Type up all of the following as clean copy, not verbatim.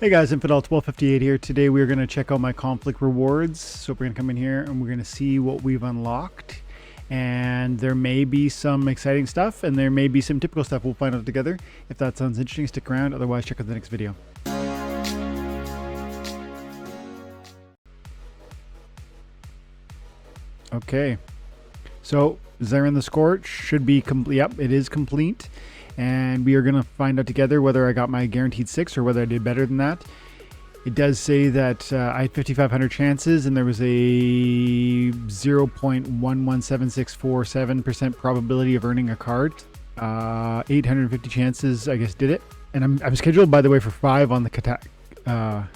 Hey guys, Infidel1258 here. Today we're going to check out my conflict rewards. So we're going to come in here and we're going to see what we've unlocked. And there may be some exciting stuff and there may be some typical stuff. We'll find out together. If that sounds interesting, stick around. Otherwise, check out the next video. Okay. So Zarin the Scorch should be complete. Yep, it is complete. And we are going to find out together whether I got my guaranteed 6 or whether I did better than that. It does say that I had 5,500 chances and there was a 0.117647% probability of earning a card. 850 chances, I guess, did it. And I'm scheduled, by the way, for 5 on the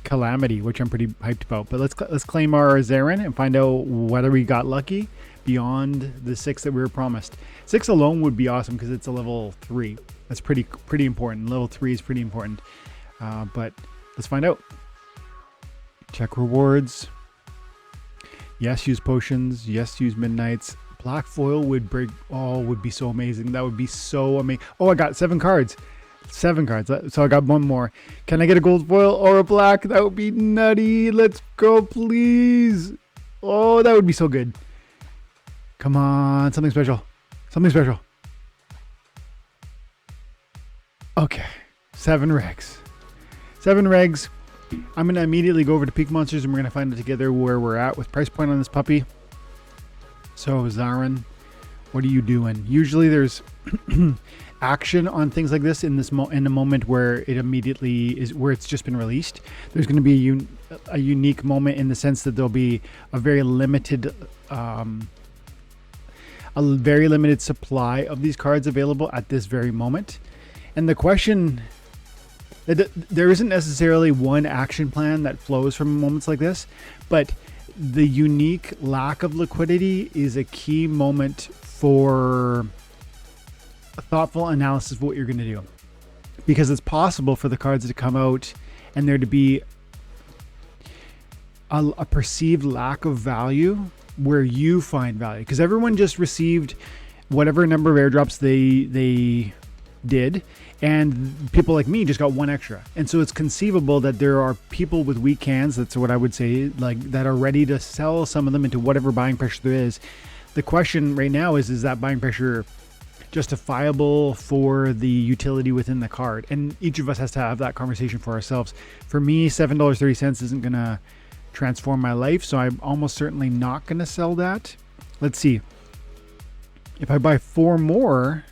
Calamity, which I'm pretty hyped about. But let's claim our Zarin and find out whether we got lucky beyond the 6 that we were promised. 6 alone would be awesome because it's a level 3. That's pretty important. Level 3 is pretty important. But let's find out. Check rewards. Yes, use potions. Yes, use midnights. Black foil would break. Oh, would be so amazing. That would be so amazing. Oh, I got 7 cards. 7 cards. So I got 1 more. Can I get a gold foil or a black? That would be nutty. Let's go, please. Oh, that would be so good. Come on, something special. Something special. Okay, 7 regs. 7 regs. I'm going to immediately go over to Peak Monsters and we're going to find out together where we're at with price point on this puppy. So, Zarin, what are you doing? Usually there's action on things like this in the moment where it immediately is, where it's just been released. There's going to be a unique moment in the sense that there'll be a very limited supply of these cards available at this very moment. And the question, there isn't necessarily one action plan that flows from moments like this, but the unique lack of liquidity is a key moment for a thoughtful analysis of what you're going to do. Because it's possible for the cards to come out and there to be a perceived lack of value where you find value, because everyone just received whatever number of airdrops they did, and people like me just got 1 extra. And so it's conceivable that there are people with weak hands, that's what I would say, like, that are ready to sell some of them into whatever buying pressure there is. The question right now is that buying pressure justifiable for the utility within the card? And each of us has to have that conversation for ourselves. For me, $7.30 isn't gonna transform my life, so I'm almost certainly not going to sell that. Let's see. If I buy 4 more,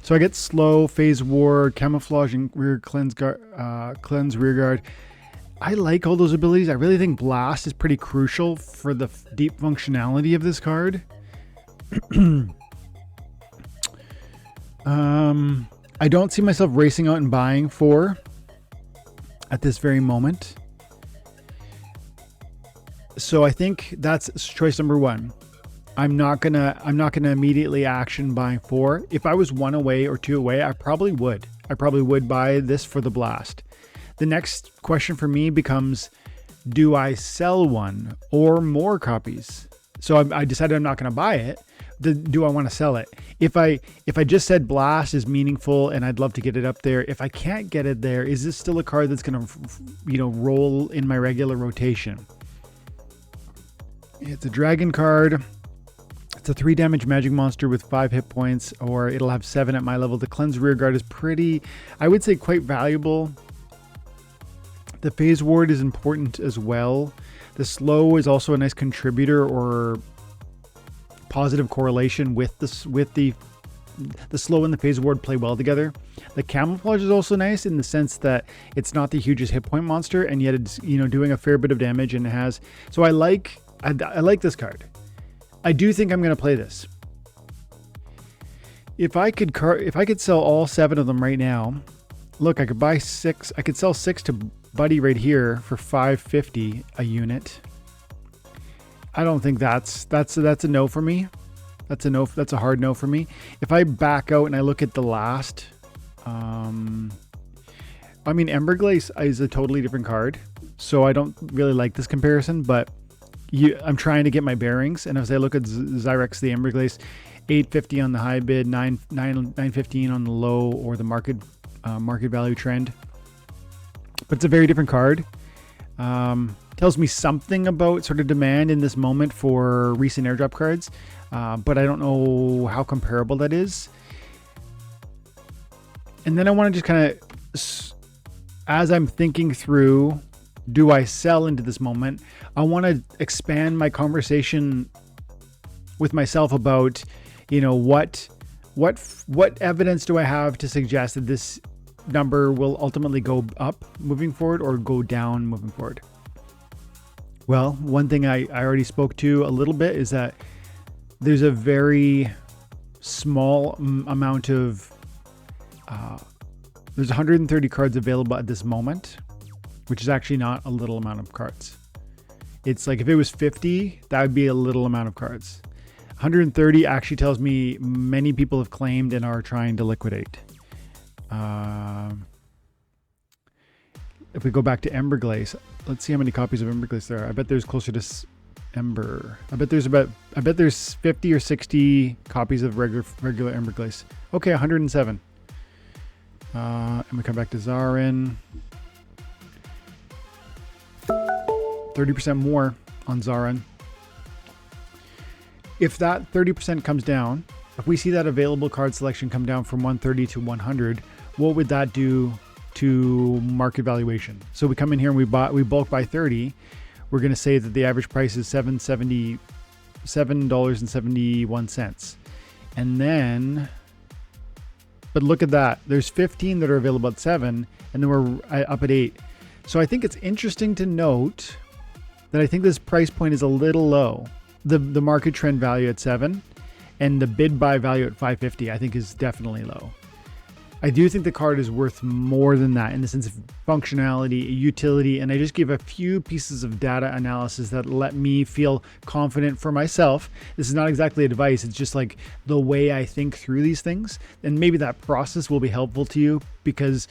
so I get slow, phase ward, camouflage, and rear cleanse rear guard. I like all those abilities. I really think blast is pretty crucial for the deep functionality of this card. I don't see myself racing out and buying 4 at this very moment. So I think that's choice number 1. I'm not gonna immediately action buying 4. If I was 1 away or 2 away, I probably would buy this for the blast. The next question for me becomes, do I sell 1 or more copies? So I decided I'm not gonna buy it. Do I want to sell it? If I just said blast is meaningful and I'd love to get it up there, if I can't get it there, is this still a card that's gonna, roll in my regular rotation? It's a dragon card. It's a 3 damage magic monster with 5 hit points, or it'll have 7 at my level. The cleanse rear guard is pretty, I would say, quite valuable. The phase ward is important as well. The slow is also a nice contributor or positive correlation with this, with the slow and the phase ward play well together. The camouflage is also nice in the sense that it's not the hugest hit point monster, and yet it's doing a fair bit of damage, and it has. So I like this card. I do think I'm going to play this. If I could sell all 7 of them right now, look, I could buy 6. I could sell 6 to Buddy right here for $5.50 a unit. I don't think that's a no for me. That's a no. That's a hard no for me. If I back out and I look at the last, Emberglaze is a totally different card, so I don't really like this comparison, but I'm trying to get my bearings. And as I look at Zyrex the Emberglaze, $8.50 on the high bid, $9.15 on the low or the market value trend. but it's a very different card. Tells me something about sort of demand in this moment for recent airdrop cards, but I don't know how comparable that is. And then I want to just kind of, as I'm thinking through, do I sell into this moment? I want to expand my conversation with myself about, what evidence do I have to suggest that this number will ultimately go up moving forward or go down moving forward? Well, one thing I already spoke to a little bit is that there's a very small amount of, there's 130 cards available at this moment, which is actually not a little amount of cards. It's like if it was 50, that would be a little amount of cards. 130 actually tells me many people have claimed and are trying to liquidate. If we go back to Emberglaze, let's see how many copies of Emberglaze there are. I bet there's closer to Ember. I bet there's 50 or 60 copies of regular Emberglaze. Okay, 107. And we come back to Zarin. 30% more on Zarin. If that 30% comes down, if we see that available card selection come down from 130 to 100, what would that do to market valuation? So we come in here and we bulk buy 30. We're going to say that the average price is $7.71. And then, but look at that. There's 15 that are available at 7, and then we're up at 8. So I think it's interesting to note that I think this price point is a little low. The market trend value at 7 and the bid buy value at 550 I think is definitely low. I do think the card is worth more than that in the sense of functionality, utility, and I just give a few pieces of data analysis that let me feel confident for myself. This is not exactly advice, it's just like the way I think through these things, and maybe that process will be helpful to you because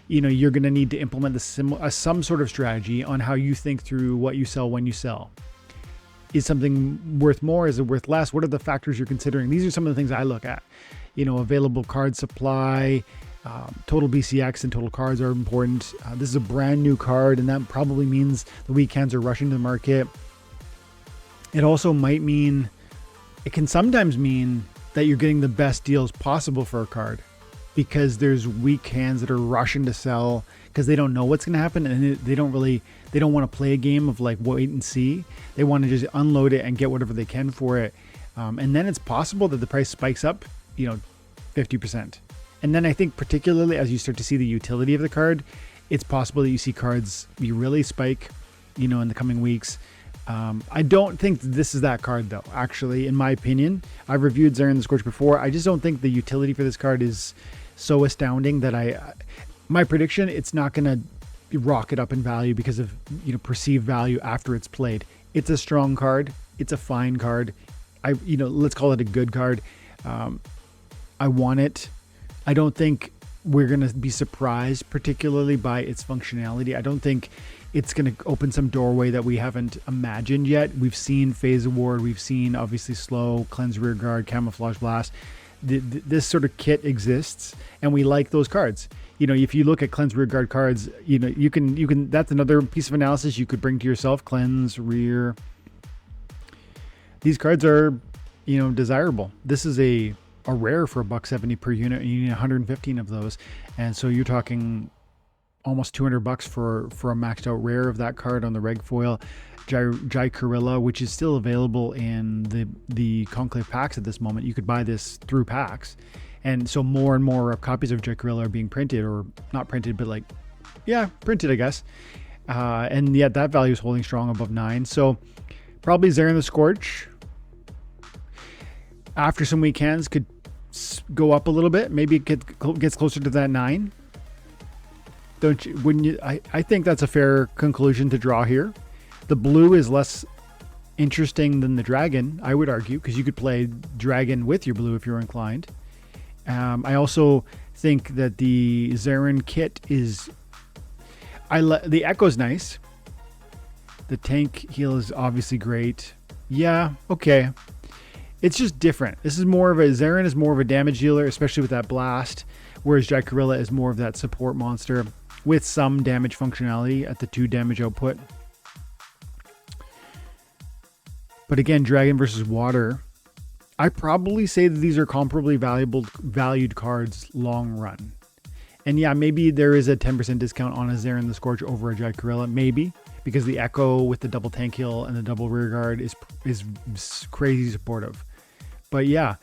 you're going to need to implement some sort of strategy on how you think through what you sell when you sell. Is something worth more? Is it worth less? What are the factors you're considering? These are some of the things I look at. Available card supply, total BCX and total cards are important. This is a brand new card, and that probably means the weekends are rushing to the market. It also might mean, it can sometimes mean that you're getting the best deals possible for a card because there's weak hands that are rushing to sell because they don't know what's going to happen, and they don't want to play a game of like wait and see. They want to just unload it and get whatever they can for it. And then it's possible that the price spikes up, 50%. And then I think particularly as you start to see the utility of the card, it's possible that you see cards you really spike, in the coming weeks. I don't think this is that card though, actually, in my opinion. I've reviewed Zarin the Scorch before. I just don't think the utility for this card is so astounding that my prediction, it's not going to rocket up in value because of perceived value after it's played. It's a strong card. It's a fine card. Let's call it a good card. I want it. I don't think we're going to be surprised particularly by its functionality. I don't think it's going to open some doorway that we haven't imagined yet. We've seen Phase Award. We've seen obviously Slow, Cleanse Rear Guard, Camouflage Blast. This sort of kit exists, and we like those cards. If you look at Cleanse Rear Guard cards, you can. That's another piece of analysis you could bring to yourself. Cleanse Rear. These cards are, desirable. This is a rare for $170 per unit, and you need 115 of those, and so you're talking almost $200 for a maxed out rare of that card on the reg foil. Jaikarilla, which is still available in the Conclave packs at this moment. You could buy this through packs, and so more and more copies of Jaikarilla are being printed, or not printed, but printed, I guess. And yet that value is holding strong above 9. So probably Zarin the Scorch after some weekends could go up a little bit. Maybe it gets closer to that 9. Wouldn't you? I think that's a fair conclusion to draw here. The blue is less interesting than the dragon, I would argue, because you could play dragon with your blue if you're inclined. I also think that the Zarin kit is... the Echo's nice. The tank heal is obviously great. Yeah, okay. It's just different. Zarin is more of a damage dealer, especially with that blast, whereas Jaikarilla is more of that support monster. with some damage functionality at the 2 damage output. But again, Dragon versus Water, I probably say that these are comparably valued cards long run. And yeah, maybe there is a 10% discount on a Zarin the Scorch over a Giant Gorilla, maybe, because the Echo with the double tank heal and the double rear guard is crazy supportive. But yeah,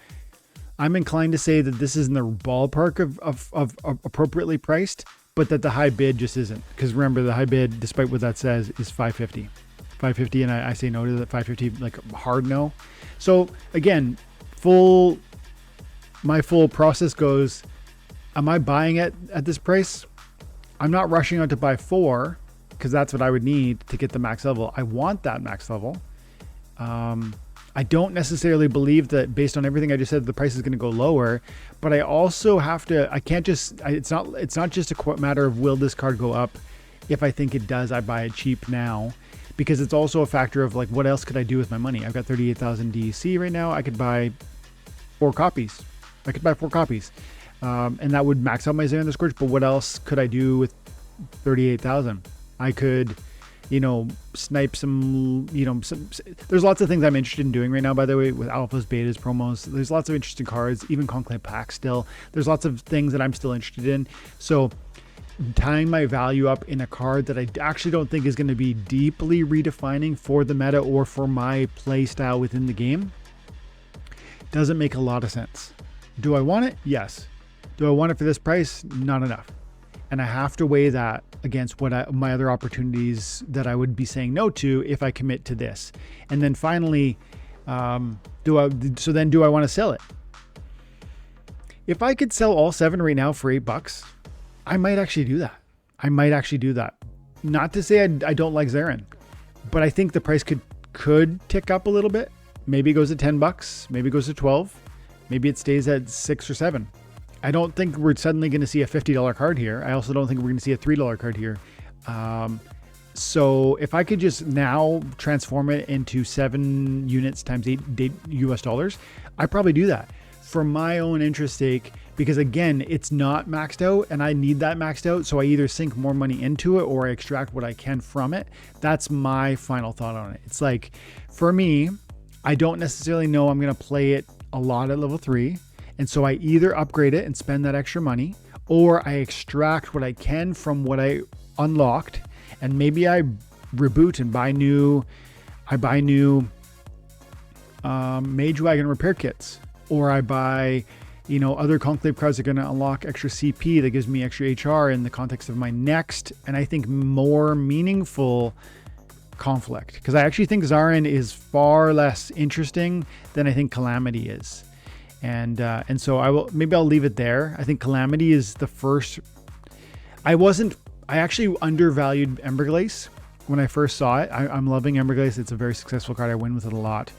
I'm inclined to say that this is in the ballpark of appropriately priced, but that the high bid just isn't. Because remember, the high bid, despite what that says, is $550. $550, and I say no to that. $550, like hard no. So again, my full process goes, am I buying it at this price? I'm not rushing out to buy 4 because that's what I would need to get the max level. I want that max level. I don't necessarily believe that based on everything I just said, the price is going to go lower, but I also have to, I can't just, it's not just a matter of will this card go up. If I think it does, I buy it cheap now, because it's also a factor of like, what else could I do with my money? I've got 38,000 DEC right now. I could buy 4 copies. And that would max out my Zarin the Scorch, but what else could I do with 38,000? I could, snipe some, there's lots of things I'm interested in doing right now, by the way, with alphas, betas, promos. There's lots of interesting cards, even Conclave packs still. There's lots of things that I'm still interested in. So tying my value up in a card that I actually don't think is going to be deeply redefining for the meta or for my play style within the game doesn't make a lot of sense. Do I want it? Yes. Do I want it for this price? Not enough. And I have to weigh that against my other opportunities that I would be saying no to if I commit to this. And then finally, do I want to sell it? If I could sell all 7 right now for $8, I might actually do that. Not to say I don't like Zarin, but I think the price could tick up a little bit. Maybe it goes to $10, maybe it goes to 12, maybe it stays at 6 or 7. I don't think we're suddenly going to see a $50 card here. I also don't think we're going to see a $3 card here. So if I could just now transform it into 7 units times 8 US dollars, I'd probably do that for my own interest sake, because again, it's not maxed out and I need that maxed out. So I either sink more money into it or I extract what I can from it. That's my final thought on it. It's like, for me, I don't necessarily know I'm going to play it a lot at level 3. And so I either upgrade it and spend that extra money, or I extract what I can from what I unlocked, and maybe I reboot and buy new Mage Wagon repair kits, or I buy, other Conclave cards that are going to unlock extra CP that gives me extra HR in the context of my next, and I think more meaningful conflict. Because I actually think Zarin is far less interesting than I think Calamity is. And so I'll leave it there. I think Calamity is the first. I actually undervalued Emberglace when I first saw it. I'm loving Emberglace. It's a very successful card. I win with it a lot.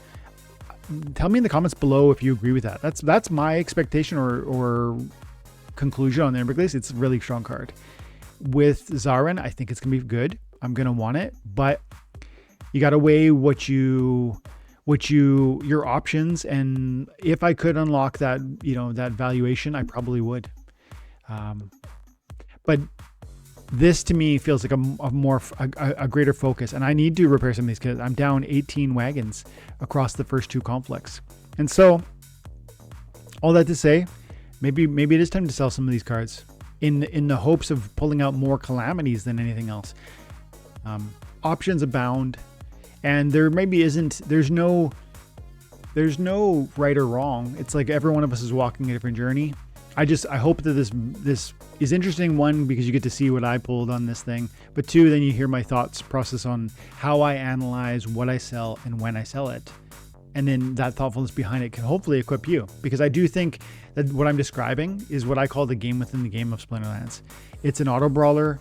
Tell me in the comments below if you agree with that. That's my expectation or conclusion on the Emberglace. It's a really strong card. With Zarin, I think it's gonna be good. I'm gonna want it, but you gotta weigh your options, and if I could unlock that, that valuation, I probably would. But this to me feels like a greater focus, and I need to repair some of these because I'm down 18 wagons across the first 2 conflicts. And so all that to say, maybe it is time to sell some of these cards in the hopes of pulling out more calamities than anything else. Options abound. And there maybe there's no right or wrong. It's like every one of us is walking a different journey. I hope that this is interesting, one, because you get to see what I pulled on this thing, but 2, then you hear my thoughts process on how I analyze what I sell and when I sell it. And then that thoughtfulness behind it can hopefully equip you, because I do think that what I'm describing is what I call the game within the game of Splinterlands. It's an auto brawler,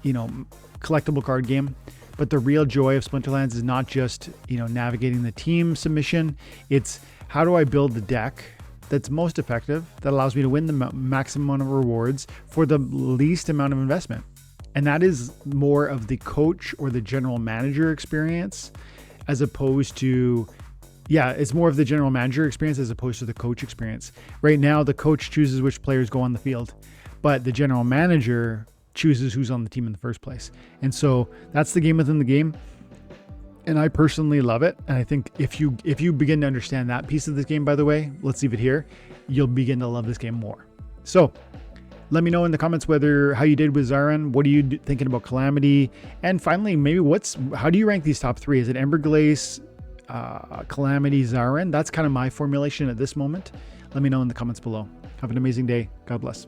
collectible card game. But the real joy of Splinterlands is not just, navigating the team submission. It's how do I build the deck that's most effective, that allows me to win the maximum amount of rewards for the least amount of investment. And that is more of the coach or the general manager experience, as opposed to, it's more of the general manager experience as opposed to the coach experience. Right now, the coach chooses which players go on the field, but the general manager chooses who's on the team in the first place. And so that's the game within the game. And I personally love it. And I think if you begin to understand that piece of this game, by the way, let's leave it here, you'll begin to love this game more. So let me know in the comments how you did with Zarin. What are you thinking about Calamity? And finally, maybe how do you rank these top three? Is it Emberglaze, Calamity, Zarin? That's kind of my formulation at this moment. Let me know in the comments below. Have an amazing day. God bless.